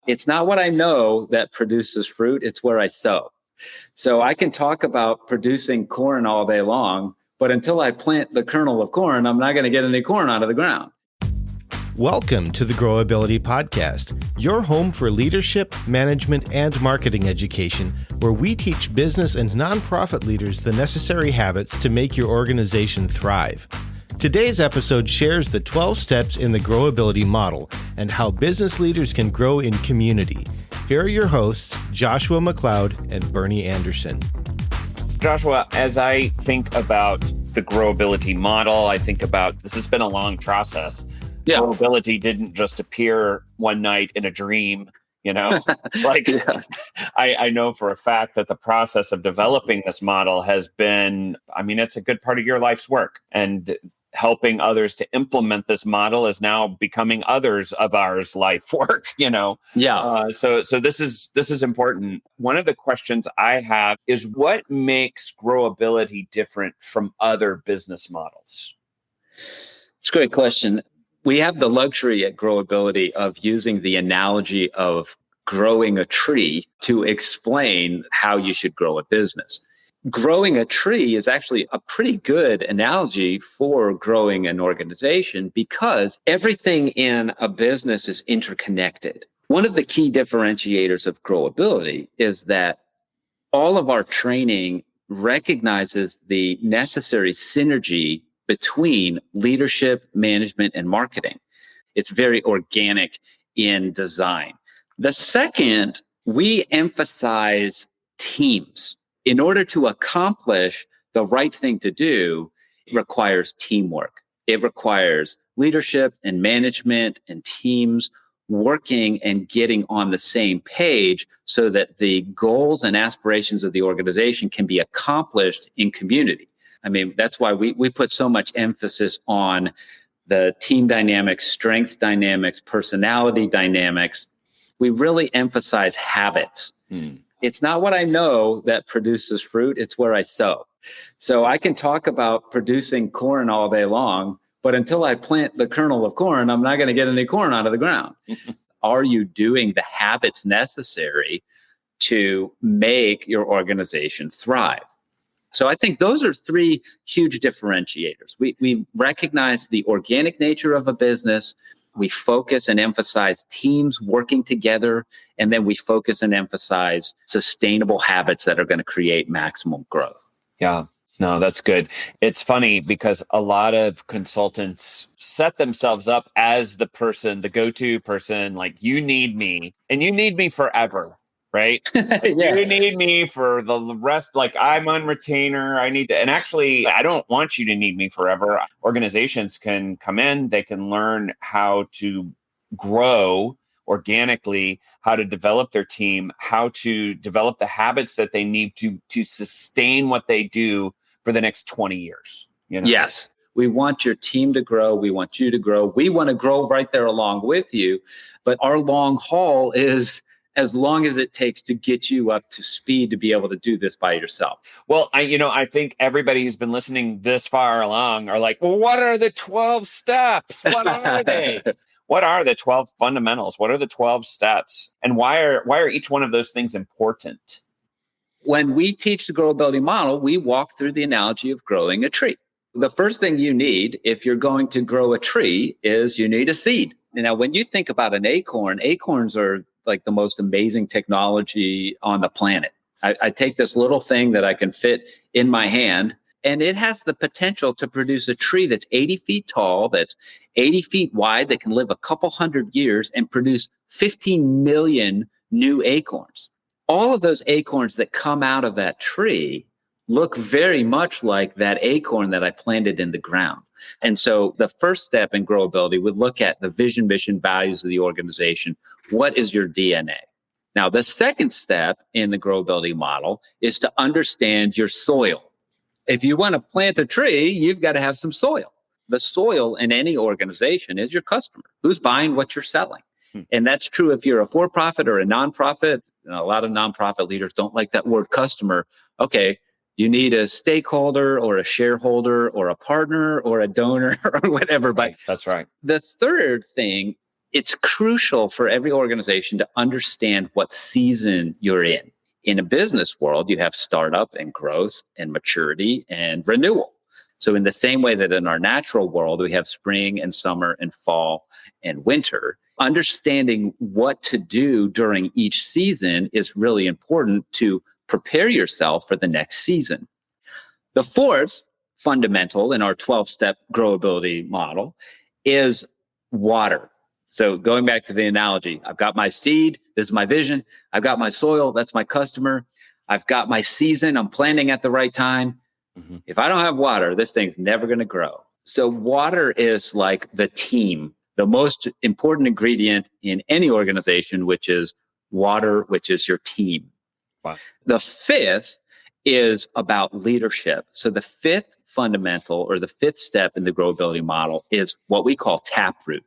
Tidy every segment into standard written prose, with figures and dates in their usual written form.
It's not what I know that produces fruit, it's where I sow. So I can talk about producing corn all day long, but until I plant the kernel of corn, I'm not going to get any corn out of the ground. Welcome to the Growability Podcast, your home for leadership, management, and marketing education, where we teach business and nonprofit leaders the necessary habits to make your organization thrive. Today's episode shares the 12 steps in the Growability model and how business leaders can grow in community. Here are your hosts, Joshua McLeod and Bernie Anderson. Joshua, as I think about the Growability model, I think about this has been a long process. Yeah. Growability didn't just appear one night in a dream, I know for a fact that the process of developing this model has been, it's a good part of your life's work, and helping others to implement this model is now becoming others of ours life work, So this is important. One of the questions I have is, what makes Growability different from other business models? It's a great question. We have the luxury at Growability of using the analogy of growing a tree to explain how you should grow a business. Growing a tree is actually a pretty good analogy for growing an organization because everything in a business is interconnected. One of the key differentiators of Growability is that all of our training recognizes the necessary synergy between leadership, management, and marketing. It's very organic in design. The second, we emphasize teams. In order to accomplish the right thing to do, it requires teamwork. It requires leadership and management and teams working and getting on the same page so that the goals and aspirations of the organization can be accomplished in community. That's why we put so much emphasis on the team dynamics, strength dynamics, personality dynamics. We really emphasize habits. It's not what I know that produces fruit, it's where I sow. So I can talk about producing corn all day long, but until I plant the kernel of corn, I'm not going to get any corn out of the ground. Are you doing the habits necessary to make your organization thrive? So I think those are three huge differentiators. We recognize the organic nature of a business. We focus and emphasize teams working together, and then we focus and emphasize sustainable habits that are going to create maximum growth. Yeah, no, that's good. It's funny because a lot of consultants set themselves up as the person, the go-to person, like, you need me and you need me forever. Right? Yeah. You need me for the rest. Like, I'm on retainer. I need to, and actually, I don't want you to need me forever. Organizations can come in, they can learn how to grow organically, how to develop their team, how to develop the habits that they need to sustain what they do for the next 20 years. Yes. We want your team to grow. We want you to grow. We want to grow right there along with you. But our long haul is as long as it takes to get you up to speed to be able to do this by yourself. Well, I think everybody who's been listening this far along are like, well, what are the 12 steps? What are they? What are the 12 fundamentals? What are the 12 steps? And why are each one of those things important? When we teach the Growability model, we walk through the analogy of growing a tree. The first thing you need if you're going to grow a tree is you need a seed. Now, when you think about an acorn, acorns are like the most amazing technology on the planet. I take this little thing that I can fit in my hand, and it has the potential to produce a tree that's 80 feet tall, that's 80 feet wide, that can live a couple hundred years and produce 15 million new acorns. All of those acorns that come out of that tree look very much like that acorn that I planted in the ground. And so the first step in Growability would look at the vision, mission, values of the organization. What is your DNA? Now, the second step in the Growability model is to understand your soil. If you want to plant a tree, you've got to have some soil. The soil in any organization is your customer. Who's buying what you're selling? And that's true if you're a for-profit or a nonprofit. A lot of nonprofit leaders don't like that word customer. Okay, you need a stakeholder or a shareholder or a partner or a donor or whatever. But that's right. The third thing it's crucial for every organization to understand what season you're in. In a business world, you have startup and growth and maturity and renewal. So in the same way that in our natural world, we have spring and summer and fall and winter, understanding what to do during each season is really important to prepare yourself for the next season. The fourth fundamental in our 12-step growability model is water. So going back to the analogy, I've got my seed, this is my vision. I've got my soil, that's my customer. I've got my season, I'm planting at the right time. Mm-hmm. If I don't have water, this thing's never going to grow. So water is like the team, the most important ingredient in any organization, which is water, which is your team. Wow. The fifth is about leadership. So the fifth fundamental or the fifth step in the growability model is what we call taproot.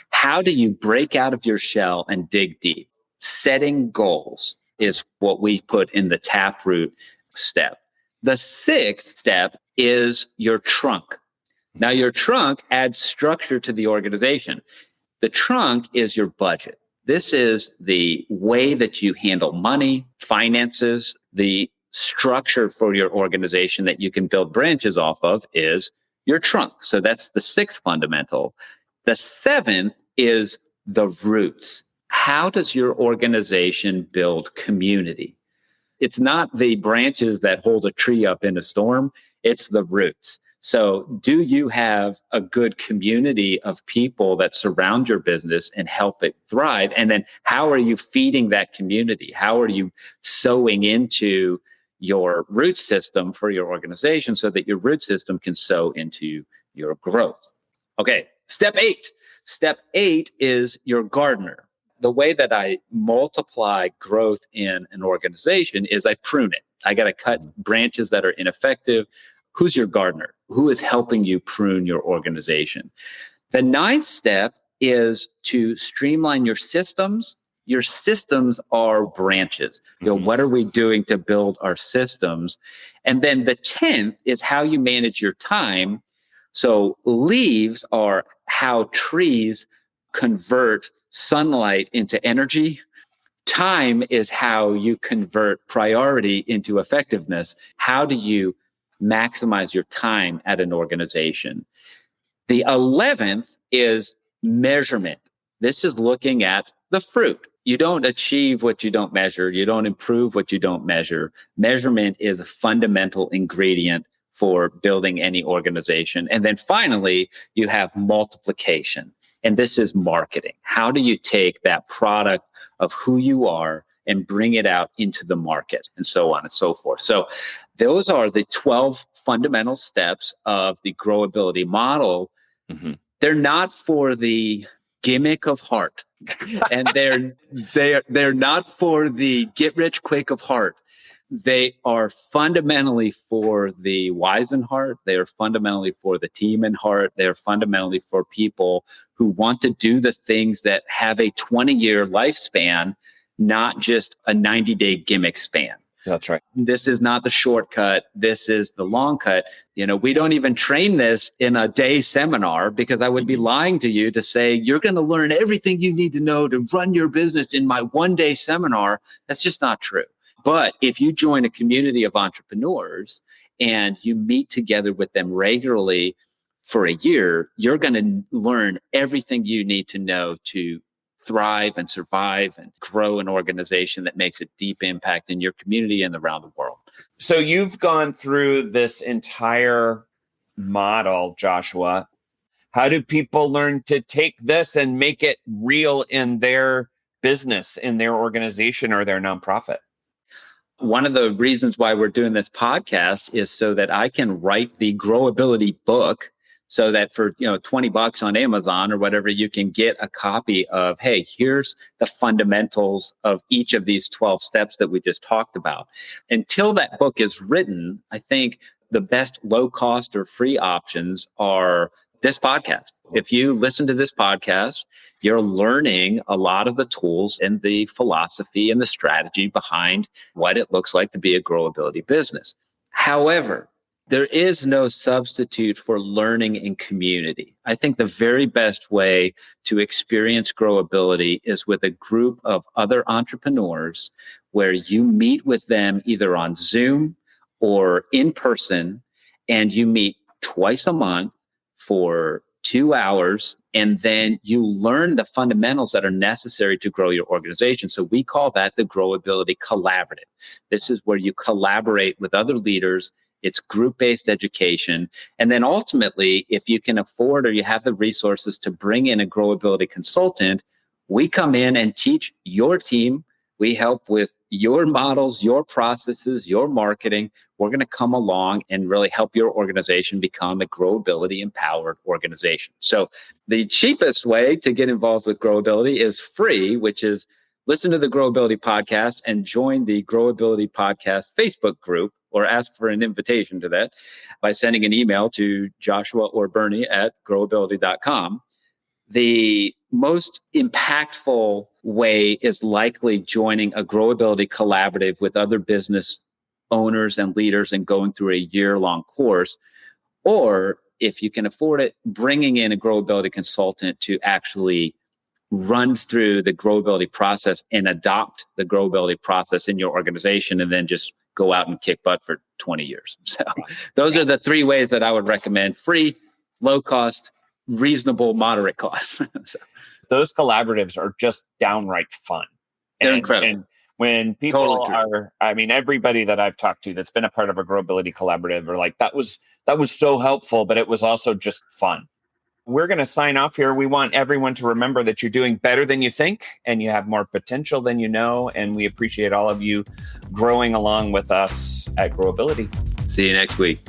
How do you break out of your shell and dig deep? Setting goals is what we put in the taproot step. The sixth step is your trunk. Now, your trunk adds structure to the organization. The trunk is your budget. This is the way that you handle money, finances, the structure for your organization that you can build branches off of is your trunk. So that's the sixth fundamental. The seventh is the roots. How does your organization build community? It's not the branches that hold a tree up in a storm. It's the roots. So do you have a good community of people that surround your business and help it thrive? And then how are you feeding that community? How are you sowing into your root system for your organization so that your root system can sow into your growth? Okay, step 8. Step 8 is your gardener. The way that I multiply growth in an organization is I prune it. I got to cut branches that are ineffective. Who's your gardener? Who is helping you prune your organization? The 9th step is to streamline your systems. Your systems are branches. What are we doing to build our systems? And then the 10th is how you manage your time. So leaves are how trees convert sunlight into energy. Time is how you convert priority into effectiveness. How do you maximize your time at an organization? The 11th is measurement. This is looking at the fruit. You don't achieve what you don't measure. You don't improve what you don't measure. Measurement is a fundamental ingredient for building any organization. And then finally, you have multiplication. And this is marketing. How do you take that product of who you are and bring it out into the market, and so on and so forth? So those are the 12 fundamental steps of the growability model. Mm-hmm. They're not for the gimmick of heart, and they're not for the get rich quick of heart. They are fundamentally for the wise in heart. They are fundamentally for the team in heart. They are fundamentally for people who want to do the things that have a 20-year lifespan, not just a 90-day gimmick span. That's right. This is not the shortcut. This is the long cut. We don't even train this in a day seminar, because I would be lying to you to say you're going to learn everything you need to know to run your business in my one-day seminar. That's just not true. But if you join a community of entrepreneurs and you meet together with them regularly for a year, you're going to learn everything you need to know to thrive and survive and grow an organization that makes a deep impact in your community and around the world. So you've gone through this entire model, Joshua. How do people learn to take this and make it real in their business, in their organization, or their nonprofit? One of the reasons why we're doing this podcast is so that I can write the growability book, so that for $20 on Amazon or whatever, you can get a copy of, hey, here's the fundamentals of each of these 12 steps that we just talked about. Until that book is written, I think the best low cost or free options are this podcast. If you listen to this podcast, you're learning a lot of the tools and the philosophy and the strategy behind what it looks like to be a growability business. However, There is no substitute for learning in community. I think the very best way to experience growability is with a group of other entrepreneurs where you meet with them either on Zoom or in person, and you meet twice a month for 2 hours, and then you learn the fundamentals that are necessary to grow your organization. So we call that the Growability Collaborative. This is where you collaborate with other leaders. It's group-based education. And then ultimately, if you can afford or you have the resources to bring in a growability consultant, we come in and teach your team. We help with your models, your processes, your marketing. We're going to come along and really help your organization become a growability empowered organization. So the cheapest way to get involved with growability is free, which is listen to the Growability Podcast and join the Growability Podcast Facebook group, or ask for an invitation to that by sending an email to Joshua or Bernie at growability.com. The most impactful way is likely joining a Growability Collaborative with other business owners and leaders and going through a year-long course. Or if you can afford it, bringing in a Growability consultant to actually run through the Growability process and adopt the Growability process in your organization, and then just go out and kick butt for 20 years. So those are the three ways that I would recommend: free, low cost, reasonable, moderate cost. So, those collaboratives are just downright fun. They're incredible. And when people everybody that I've talked to that's been a part of a Growability collaborative are like, that was so helpful, but it was also just fun. We're going to sign off here. We want everyone to remember that you're doing better than you think, and you have more potential than you know. And we appreciate all of you growing along with us at Growability. See you next week.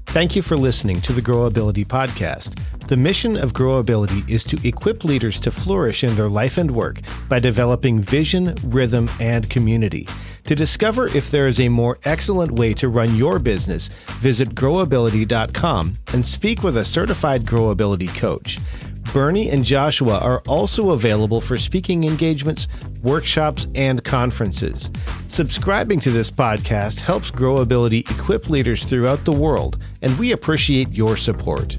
Thank you for listening to the Growability Podcast. The mission of Growability is to equip leaders to flourish in their life and work by developing vision, rhythm, and community. To discover if there is a more excellent way to run your business, visit growability.com and speak with a certified Growability coach. Bernie and Joshua are also available for speaking engagements, workshops, and conferences. Subscribing to this podcast helps Growability equip leaders throughout the world, and we appreciate your support.